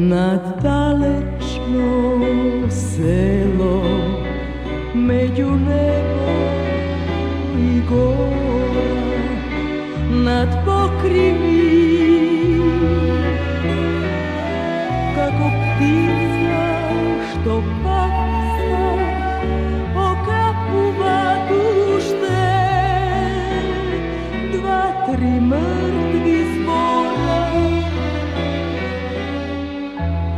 nad dalečno selo, među nebo i gora, nad pokrivi, kako ptica što paksa okapuva dušte, dva, tri mrtvi zbora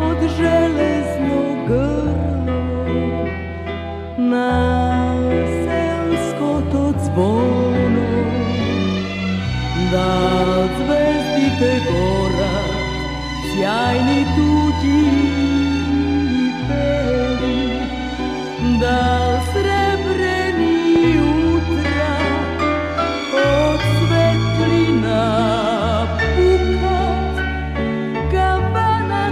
od železnog grla na selsko to zvono, da zvezdite gora, sjajni tuđi i beli, da srebreni jutra od svetlina pukat, kampana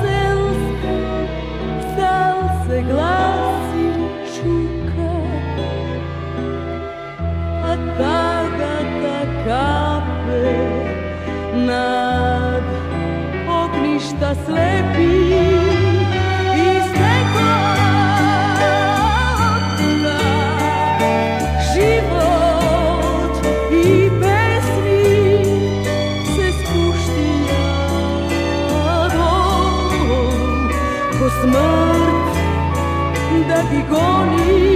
selska, stal se glasi čuka, a tagata kape nad ognjišta slepi i stekla otuda život i pesmi se spuštijado ko smrt da ti goni.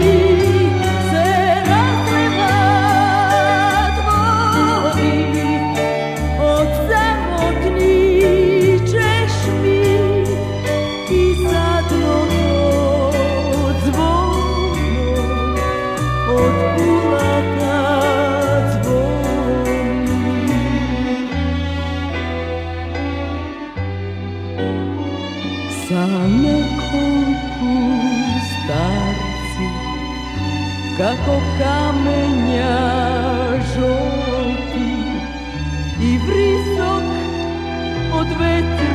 Sa nekoliko starci, kako kamenja žolti i vrisok od vetra